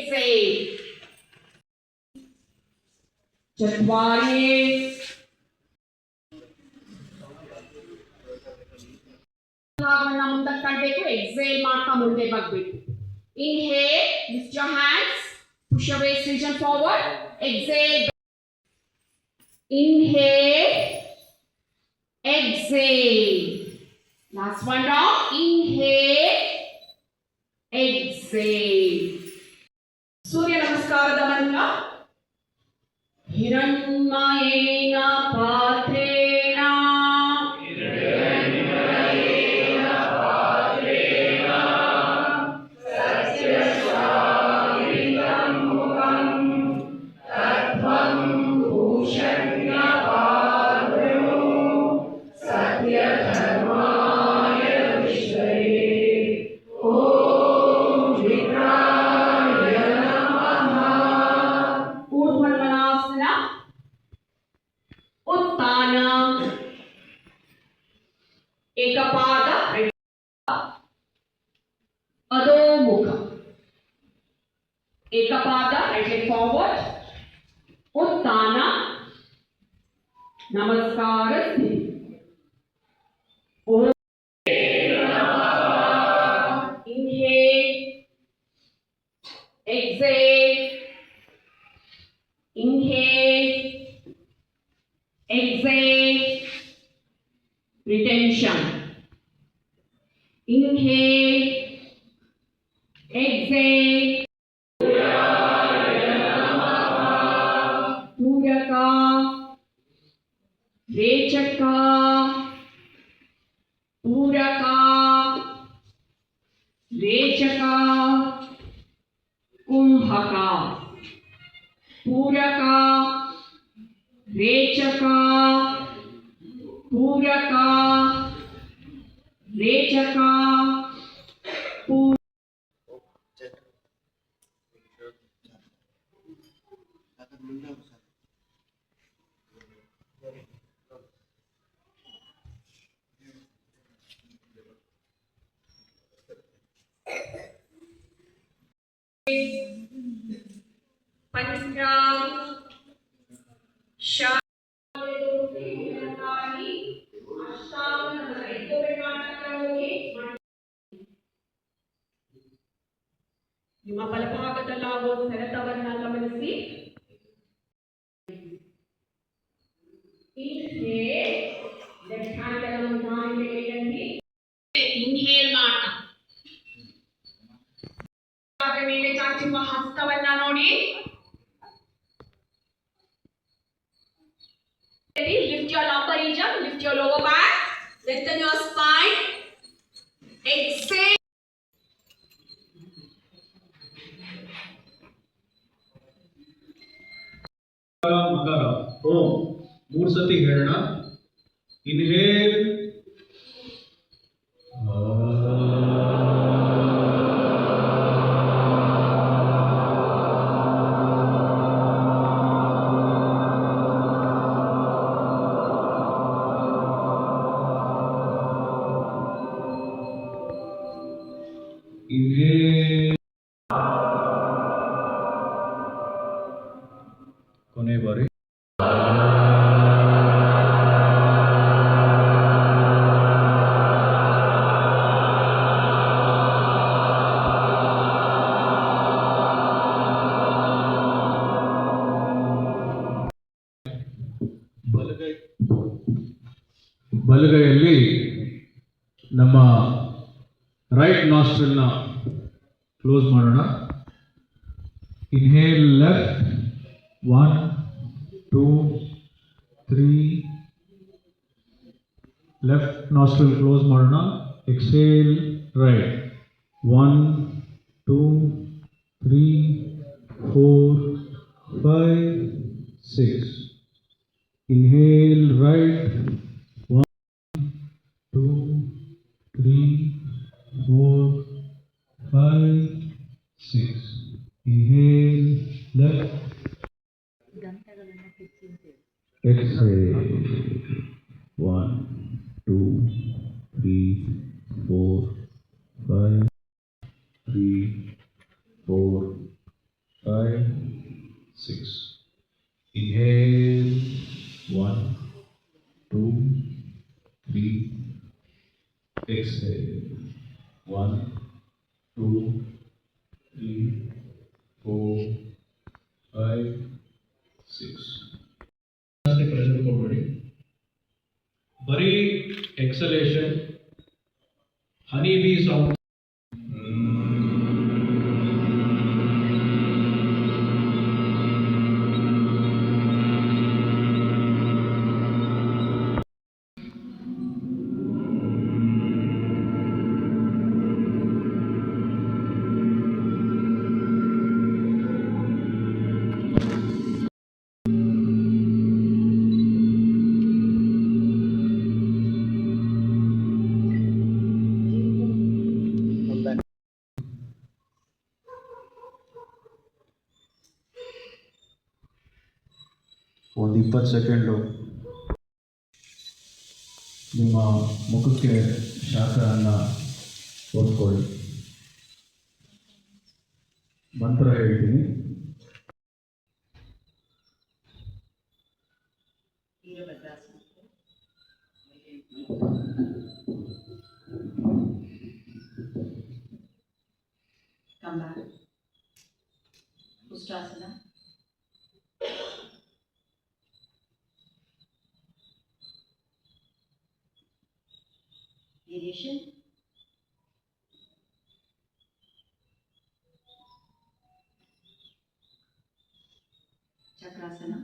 exhale. चत्वारि ಭಾಗವನ್ನ ಮುಂದಕ್ಕೆ ತಳ್ಳಬೇಕು. ಎಕ್ಸೇಲ್ ಮಾಡ್ತಾ ಮುಂದೆ ಬರಬೇಕು. Inhale, lift your hands, push your waist region forward. Exhale. Inhale, exhale. Last one round. Inhale, exhale. Surya Namaskaರದ mantra. Hiranymayena patrena. ಏಕಪಾದ ಅಧೋಮುಖ. ಏಕಪಾದ ರೈಟ್ ಲೆಗ್ ಫಾರ್ವರ್ಡ್. ಉತ್ಥಾನ ನಮಸ್ಕಾರ ಸ್ಥಿತಿ. Inhale, exhale, inhale, exhale, retention. Inhale, exhale. Puraka, Rechaka, Puraka, Rechaka, Kumbhaka. Puraka, Rechaka, Puraka, Rechaka, Puraka. Pancham Shah ನಿಮ್ಮ ಬಲಭಾಗದಲ್ಲಾಗುವ ಸೆಳೆತವನ್ನು ಗಮನಿಸಿ. Inhale ಮಾಡ್ತಾ ಮೇಲೆ ಚಾಚುವ ಹಸ್ತವನ್ನ ನೋಡಿ. Lift your lumbar region, lift your lower back, lengthen your spine. Exhale. ಮಕರ ಓಂ 3 ಸತಿ ಹೇಳೋಣ. Inhale, ಕೊನೆ ಬಾರಿ ಬಲಗೈಯಲ್ಲಿ ನಮ್ಮ ರೈಟ್ ನಾಸ್ಟ್ರಿಲ್ನ ಕ್ಲೋಸ್ ಮಾಡೋಣ. Inhale left 1 2 3. Left nostril close ಮಾಡೋಣ. Exhale right 1 2 3 4 5 6. Inhale right 1 2 3 4 5 6. Inhale left. Exhale 1 2 3 4 5 3 4 3, 4, 5, 6. Pressure ಕೊಡಬೇಡಿ. ಬರೀ ಎಕ್ಸಲೇಷನ್, ಹನಿ ಬೀ ಸೌಂಡ್. ಒಂದು 20 ಸೆಕೆಂಡು ನಿಮ್ಮ ಮುಖಕ್ಕೆ ಶಾಖವನ್ನು ಓದ್ಕೊಳ್ಳಿ. ಮಂತ್ರ ಹೇಳ್ತೀನಿ. Come back. Ustrasana. Variation. Chakrasana.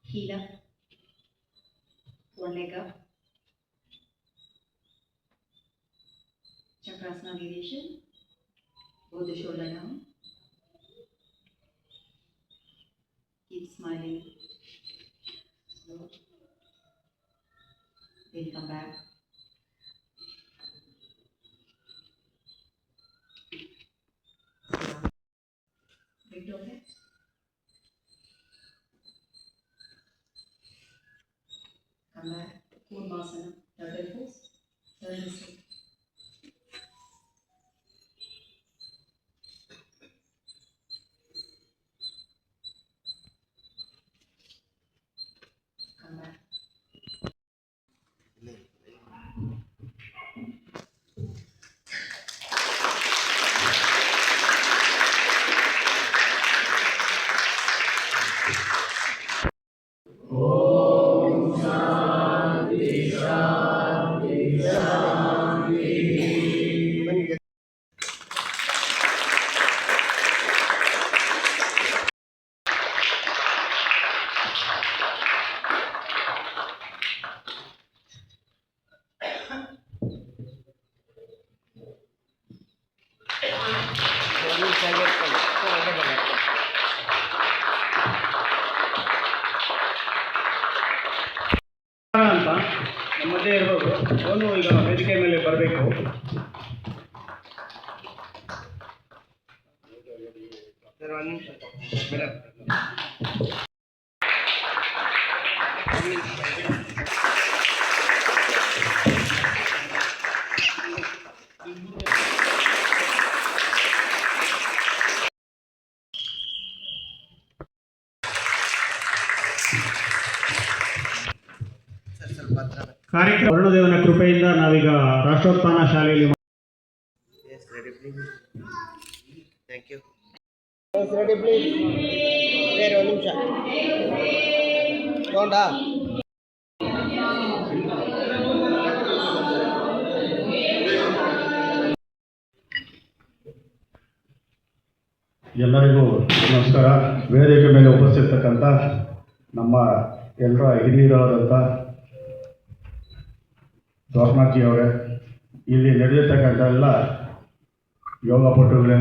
Heel up. One leg up. Chakrasana variation. Both the shoulder down. Keep smiling. Slow. Then come back. Big toe head. Come back. Kurmasana. Turtle pose. Turn this way. Come back. ಅಂತ ನಮ್ಮ ಮಧ್ಯೆ ಇರ್ಬೋದು. ಅವನು ಈಗ ವೇದಿಕೆ ಮೇಲೆ ಬರಬೇಕು. ಕಾರ್ಯಕ್ರಮ ವರುಣದೇವನ ಕೃಪೆಯಿಂದ ನಾವೀಗ ರಾಷ್ಟ್ರೋತ್ಥಾನ ಶಾಲೆಯಲ್ಲಿ Thank you. Ready, please. Wait, one ನಿಮಿಷ. ತಗೊಂಡಾ? ಎಲ್ಲರಿಗೂ ನಮಸ್ಕಾರ. ವೇದಿಕೆ ಮೇಲೆ ಉಪಸ್ಥಿತಕ್ಕಂಥ ನಮ್ಮ ಎಲ್ಲರ ಹಿರಿಯರಾದಂಥ ದ್ವಾರನಾಥ್ಜಿಯವರೇ, ಇಲ್ಲಿ ನಡೆದಿರ್ತಕ್ಕಂಥ ಎಲ್ಲ ಯೋಗ ಪಟುಗಳೇ,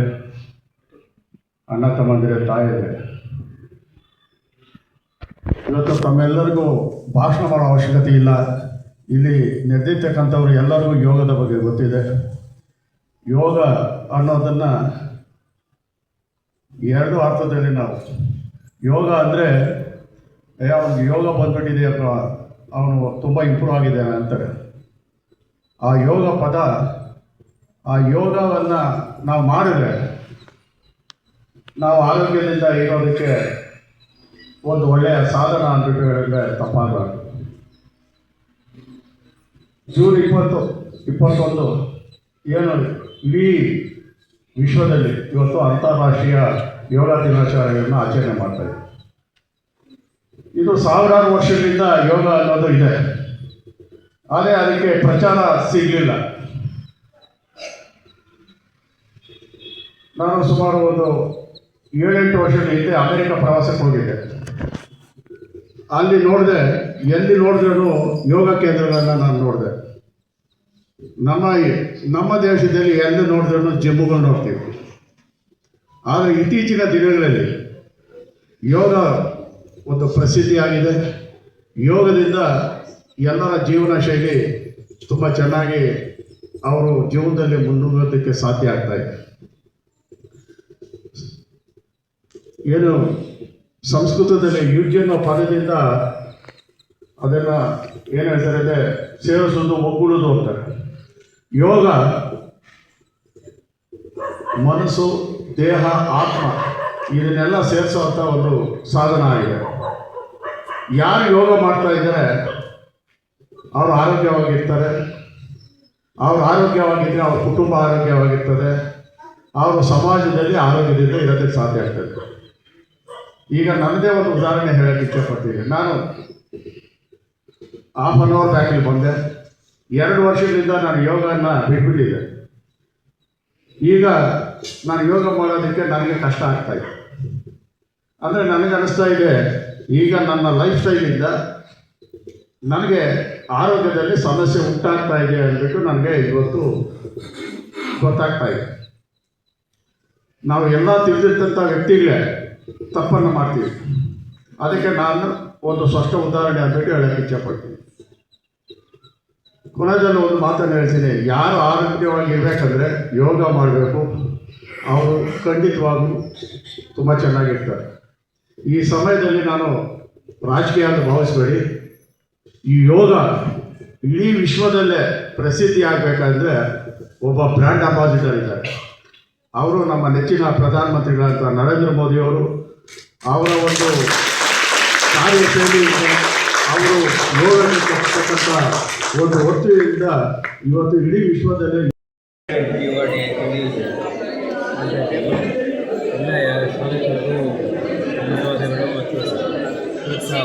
ಅಣ್ಣ ತಮ್ಮಂದಿರೇ, ತಾಯಿಯರೇ, ಇವತ್ತು ತಮ್ಮೆಲ್ಲರಿಗೂ ಭಾಷಣ ಮಾಡೋ ಅವಶ್ಯಕತೆ ಇಲ್ಲ. ಇಲ್ಲಿ ನಡೆದಿರ್ತಕ್ಕಂಥವ್ರು ಎಲ್ಲರಿಗೂ ಯೋಗದ ಬಗ್ಗೆ ಗೊತ್ತಿದೆ. ಯೋಗ ಅನ್ನೋದನ್ನು ಎರಡು ಅರ್ಥದಲ್ಲಿ ನಾವು ಯೋಗ ಅಂದರೆ ಅವ್ನಿಗೆ ಯೋಗ ಬಂದ್ಬಿಟ್ಟಿದೆ ಅಥವಾ ಅವನು ತುಂಬ ಇಂಪ್ರೂವ್ ಆಗಿದ್ದಾನೆ ಅಂತಾರೆ. ಆ ಯೋಗ ಪದ, ಆ ಯೋಗವನ್ನು ನಾವು ಮಾಡಿದ್ರೆ ನಾವು ಆರೋಗ್ಯದಿಂದ ಇರೋದಕ್ಕೆ ಒಂದು ಒಳ್ಳೆಯ ಸಾಧನ ಅಂದ್ಬಿಟ್ಟು ಹೇಳಿದ್ರೆ ತಪ್ಪಾಗಬಾರ್ದು. ಜೂನ್ 21 ಏನು ಇಡೀ ವಿಶ್ವದಲ್ಲಿ ಇವತ್ತು ಅಂತಾರಾಷ್ಟ್ರೀಯ ಯೋಗ ದಿನಾಚರಣೆಯನ್ನು ಆಚರಣೆ ಮಾಡ್ತಾಯಿದೆ. ಇದು ಸಾವಿರಾರು ವರ್ಷಗಳಿಂದ ಯೋಗ ಅನ್ನೋದು ಇದೆ, ಆದರೆ ಅದಕ್ಕೆ ಪ್ರಚಾರ ಸಿಗಲಿಲ್ಲ. ನಾನು ಸುಮಾರು ಒಂದು 7-8 ವರ್ಷದ ಹಿಂದೆ ಅಮೆರಿಕ ಪ್ರವಾಸಕ್ಕೆ ಹೋಗಿದ್ದೆ. ಅಲ್ಲಿ ನೋಡಿದೆ, ಎಲ್ಲಿ ನೋಡಿದ್ರೂ ಯೋಗ ಕೇಂದ್ರಗಳನ್ನು ನಾನು ನೋಡಿದೆ. ನಮ್ಮ ದೇಶದಲ್ಲಿ ಎಲ್ಲಿ ನೋಡಿದ್ರೂ ಜಿಮ್ಗಳು ನೋಡ್ತೀವಿ. ಆದರೆ ಇತ್ತೀಚಿನ ದಿನಗಳಲ್ಲಿ ಯೋಗ ಒಂದು ಪ್ರಸಿದ್ಧಿಯಾಗಿದೆ. ಯೋಗದಿಂದ ಎಲ್ಲರ ಜೀವನ ಶೈಲಿ ತುಂಬ ಚೆನ್ನಾಗಿ ಅವರು ಜೀವನದಲ್ಲಿ ಮುನ್ನುಗ್ಗೋದಕ್ಕೆ ಸಾಧ್ಯ ಆಗ್ತಾಯಿದೆ. ಏನು ಸಂಸ್ಕೃತದಲ್ಲಿ ಯುಜ್ ಅನ್ನೋ ಪದದಿಂದ ಅದನ್ನು ಏನು ಹೇಳ್ತಾರೆ, ಸೇರಿಸೋದು, ಒಗ್ಗೂಡೋದು ಅಂತಾರೆ. ಯೋಗ ಮನಸ್ಸು, ದೇಹ, ಆತ್ಮ ಇದನ್ನೆಲ್ಲ ಸೇರಿಸುವಂಥ ಒಂದು ಸಾಧನ ಆಗಿದೆ. ಯಾರು ಯೋಗ ಮಾಡ್ತಾ ಇದ್ದಾರೆ ಅವರು ಆರೋಗ್ಯವಾಗಿರ್ತಾರೆ. ಅವರು ಆರೋಗ್ಯವಾಗಿದ್ದರೆ ಅವ್ರ ಕುಟುಂಬ ಆರೋಗ್ಯವಾಗಿರ್ತದೆ. ಅವರು ಸಮಾಜದಲ್ಲಿ ಆರೋಗ್ಯದಿಂದ ಇರೋದಕ್ಕೆ ಸಾಧ್ಯ ಆಗ್ತದೆ. ಈಗ ನನ್ನದೇ ಒಂದು ಉದಾಹರಣೆ ಹೇಳೋಕ್ಕೆ ಇಷ್ಟಪಡ್ತೀನಿ. ನಾನು ಹಾಫ್ ಆನ್ ಅವರ್ ಬ್ಯಾಕಿಗೆ ಬಂದೆ. 2 ವರ್ಷದಿಂದ ನಾನು ಯೋಗನ ಬಿಟ್ಬಿಟ್ಟಿದ್ದೆ. ಈಗ ನಾನು ಯೋಗ ಮಾಡೋದಕ್ಕೆ ನನಗೆ ಕಷ್ಟ ಆಗ್ತಾಯಿದೆ. ಅಂದರೆ ನನಗೆ ಅನ್ನಿಸ್ತಾ ಇದೆ, ಈಗ ನನ್ನ ಲೈಫ್ ಸ್ಟೈಲಿಂದ ನನಗೆ ಆರೋಗ್ಯದಲ್ಲಿ ಸಮಸ್ಯೆ ಉಂಟಾಗ್ತಾ ಇದೆ ಅಂದ್ಬಿಟ್ಟು ನನಗೆ ಇವತ್ತು ಗೊತ್ತಾಗ್ತಾ ಇದೆ. ನಾವು ಎಲ್ಲ ತಿಳಿದಿರ್ತಂಥ ವ್ಯಕ್ತಿಗಳೇ ತಪ್ಪನ್ನು ಮಾಡ್ತೀವಿ. ಅದಕ್ಕೆ ನಾನು ಒಂದು ಸ್ಪಷ್ಟ ಉದಾಹರಣೆ ಅಂದ್ಬಿಟ್ಟು ಹೇಳೋಕ್ಕೆ ಇಚ್ಛೆಪಡ್ತೀನಿ. ಕೊನೆಯಲ್ಲಿ ಒಂದು ಮಾತನ್ನು ಹೇಳ್ತೀನಿ, ಯಾರು ಆರೋಗ್ಯವಾಗಿರ್ಬೇಕಂದ್ರೆ ಯೋಗ ಮಾಡಬೇಕು. ಅವರು ಖಂಡಿತವಾಗೂ ತುಂಬ ಚೆನ್ನಾಗಿರ್ತಾರೆ. ಈ ಸಮಯದಲ್ಲಿ ನಾನು ರಾಜಕೀಯ ಅಂತ ಭಾವಿಸಬೇಡಿ. ಈ ಯೋಗ ಇಡೀ ವಿಶ್ವದಲ್ಲೇ ಪ್ರಸಿದ್ಧಿ ಆಗಬೇಕಂದ್ರೆ ಒಬ್ಬ ಬ್ರ್ಯಾಂಡ್ ಅಂಬಾಸಿಡರ್ ಇದ್ದಾರೆ. ಅವರು ನಮ್ಮ ನೆಚ್ಚಿನ ಪ್ರಧಾನಮಂತ್ರಿಗಳಂತ ನರೇಂದ್ರ ಮೋದಿಯವರು. ಅವರ ಒಂದು ಕಾರ್ಯಶೈಲಿಯಿಂದ ಅವರು ಯೋಗಕ್ಕೆ ಕೊಡ್ತಕ್ಕಂಥ ಒಂದು ಒತ್ತಿಗೆಯಿಂದ ಇವತ್ತು ಇಡೀ ವಿಶ್ವದಲ್ಲಿ ಎಲ್ಲ ಸ್ವಾಗತಗಳು, ಧನ್ಯವಾದಗಳು ಮತ್ತು ಪ್ರೋತ್ಸಾಹ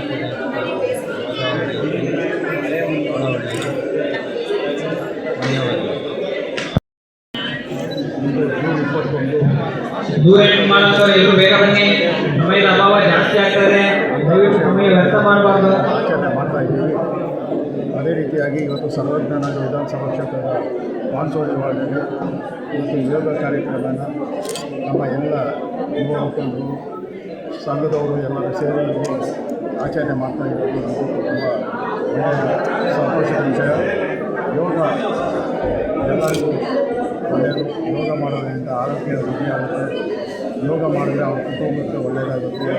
ದೂರ ಮಾಡೋದು ಎಲ್ಲರೂ ಬೇಗ ಬನ್ನಿ. ಸಮಯದ ಅಭಾವ ಜಾಸ್ತಿ ಆಗ್ತದೆ. ದಯವಿಟ್ಟು ಸಮಯ ವ್ಯರ್ಥ ಮಾಡಬಾರ್ದು. ಆಚರಣೆ ಮಾಡ್ತಾ ಇದ್ದೀವಿ. ಅದೇ ರೀತಿಯಾಗಿ ಇವತ್ತು ಸರ್ವಜ್ಞಾನ ವಿಧಾನಸಭಾ ಕ್ಷೇತ್ರದ ಬಾನ್ಸೋಳಿ ವಾರ್ಡಲ್ಲಿ ಇವತ್ತು ಯೋಗ ಕಾರ್ಯಕ್ರಮನ ನಮ್ಮ ಎಲ್ಲ ಯುವ ಮುಖಂಡರು, ಸಂಘದವರು ಎಲ್ಲರೂ ಸೇರಿ ಆಚರಣೆ ಮಾಡ್ತಾ ಇರೋದು ತುಂಬ ಒಳ್ಳೆಯ ಸಂತೋಷದ ವಿಷಯ. ಯೋಗ ಎಲ್ಲರಿಗೂ ಒಳ್ಳೆಯದು. ಯೋಗ ಮಾಡೋದ್ರಿಂದ ಆರೋಗ್ಯ ವೃದ್ಧಿಯಾಗುತ್ತೆ. ಯೋಗ ಮಾಡಿದ್ರೆ ಅವ್ರ ಕುಟುಂಬಕ್ಕೆ ಒಳ್ಳೆಯದಾಗುತ್ತೆ,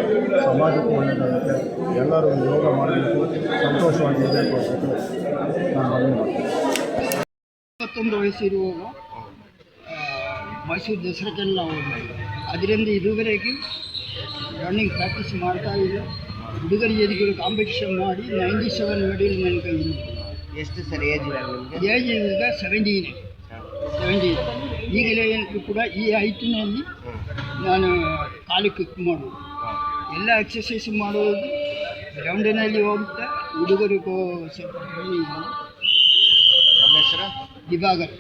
ಸಮಾಜಕ್ಕೂ ಒಳ್ಳೆಯದಾಗುತ್ತೆ. ಎಲ್ಲರೂ ಯೋಗ ಮಾಡಬೇಕು, ಸಂತೋಷವಾಗಿರಬೇಕು ಅಂದ್ಬಿಟ್ಟು ನಾನು ಮನವಿ ಮಾಡ್ತೀನಿ. 21 ವಯಸ್ಸಿರುವಾಗ ಮೈಸೂರು ದಸರಾಕ್ಕೆಲ್ಲ ನಾವು ಹೋಗ್ಬೋದು. ಅದರಿಂದ ಇದುವರೆಗೆ ರನ್ನಿಂಗ್ ಪ್ರಾಕ್ಟೀಸ್ ಮಾಡ್ತಾ ಇಲ್ಲ. ಹುಡುಗರಿಗೆ ಕಾಂಪಿಟೇಷನ್ ಮಾಡಿ 97 ಮೆಡಲ್ ನನ್ನ ಕೈಯಲ್ಲಿ. ಎಷ್ಟು ಸರ್ ಏಜ್ ಏಜ್ ಈಗ 17. ಈಗಲೇ ಕೂಡ ಈ ಹೈಟಿನಲ್ಲಿ ನಾನು ಕಾಲು ಕಿಕ್ ಮಾಡೋದು, ಎಲ್ಲ ಎಕ್ಸಸೈಸ್ ಮಾಡೋದು, ಗ್ರೌಂಡಿನಲ್ಲಿ ಹೋಗ್ತಾ ಹುಡುಗರಿಗೂ ಸ್ವಲ್ಪ ನಮ್ಮ ಹೆಸರು ದಿವಾಗರ್.